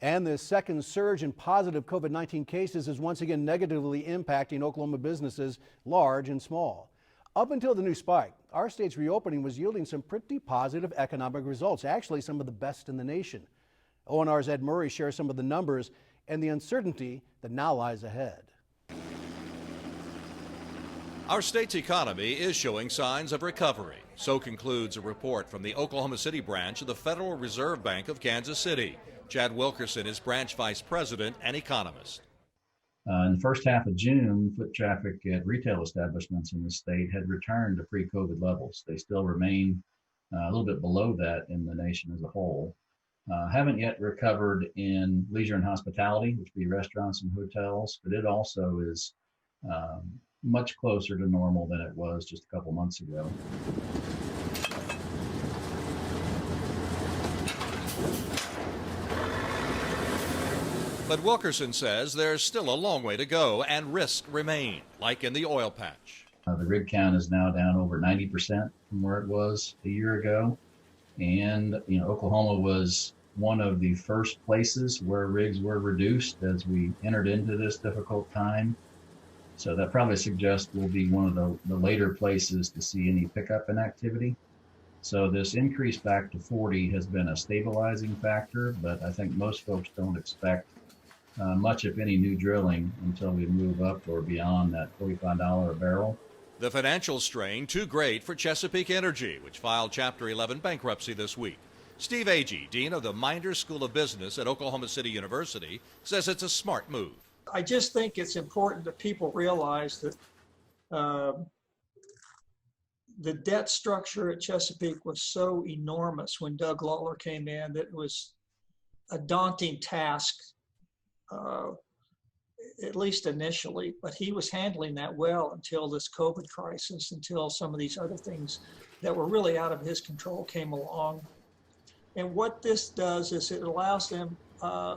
And this second surge in positive COVID-19 cases is once again negatively impacting Oklahoma businesses, large and small. Up until the new spike, our state's reopening was yielding some pretty positive economic results, actually some of the best in the nation. ONR's Ed Murray shares some of the numbers and the uncertainty that now lies ahead. Our state's economy is showing signs of recovery. So concludes a report from the Oklahoma City branch of the Federal Reserve Bank of Kansas City. Chad Wilkerson is branch vice president and economist. In the first half of June, foot traffic at retail establishments in the state had returned to pre-COVID levels. They still remain a little bit below that in the nation as a whole. Haven't yet recovered in leisure and hospitality, which would be restaurants and hotels, but it also is much closer to normal than it was just a couple months ago. But Wilkerson says there's still a long way to go and risks remain, like in the oil patch. The rig count is now down over 90% from where it was a year ago. And, Oklahoma was one of the first places where rigs were reduced as we entered into this difficult time. So that probably suggests we'll be one of the later places to see any pickup in activity. So this increase back to 40 has been a stabilizing factor, but I think most folks don't expect much, if any, new drilling until we move up or beyond that $45 a barrel. The financial strain too great for Chesapeake Energy, which filed Chapter 11 bankruptcy this week. Steve Agee, dean of the Minders School of Business at Oklahoma City University, says it's a smart move. I just think it's important that people realize that the debt structure at Chesapeake was so enormous when Doug Lawler came in that it was a daunting task, at least initially, but he was handling that well until this COVID crisis, until some of these other things that were really out of his control came along. And what this does is it allows them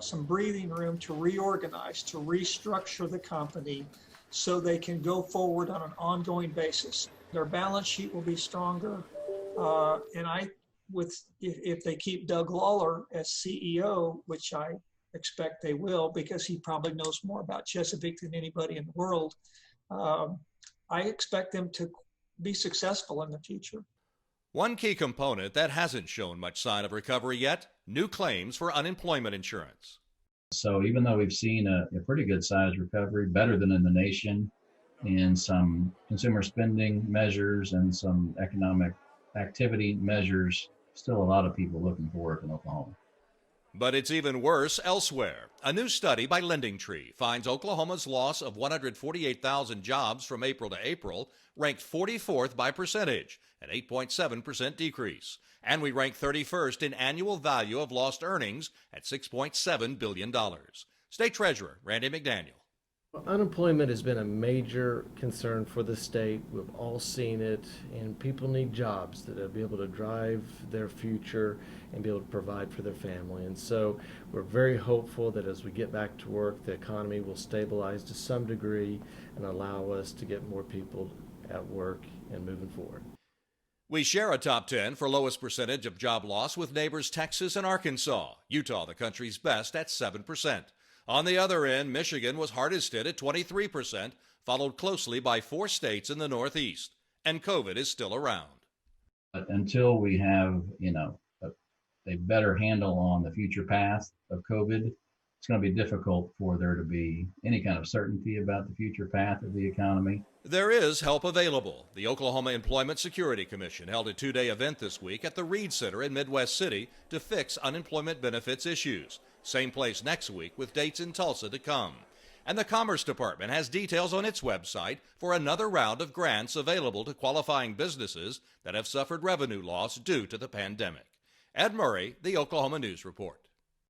some breathing room to reorganize, to restructure the company so they can go forward on an ongoing basis. Their balance sheet will be stronger. If they keep Doug Lawler as CEO, which I expect they will, because he probably knows more about Chesapeake than anybody in the world, I expect them to be successful in the future. One key component that hasn't shown much sign of recovery yet, new claims for unemployment insurance. So even though we've seen a pretty good sized recovery, better than in the nation, in some consumer spending measures and some economic activity measures, still a lot of people looking for work in Oklahoma. But it's even worse elsewhere. A new study by LendingTree finds Oklahoma's loss of 148,000 jobs from April to April ranked 44th by percentage, an 8.7% decrease. And we rank 31st in annual value of lost earnings at $6.7 billion. State Treasurer Randy McDaniel. Unemployment has been a major concern for the state. We've all seen it, and people need jobs that will be able to drive their future and be able to provide for their family. And so we're very hopeful that as we get back to work, the economy will stabilize to some degree and allow us to get more people at work and moving forward. We share a top 10 for lowest percentage of job loss with neighbors Texas and Arkansas. Utah, the country's best, at 7%. On the other end, Michigan was hardest hit at 23%, followed closely by 4 states in the Northeast. And COVID is still around. But until we have, a better handle on the future path of COVID, it's going to be difficult for there to be any kind of certainty about the future path of the economy. There is help available. The Oklahoma Employment Security Commission held a 2-day event this week at the Reed Center in Midwest City to fix unemployment benefits issues. Same place next week with dates in Tulsa to come. And the Commerce Department has details on its website for another round of grants available to qualifying businesses that have suffered revenue loss due to the pandemic. Ed Murray, the Oklahoma News Report.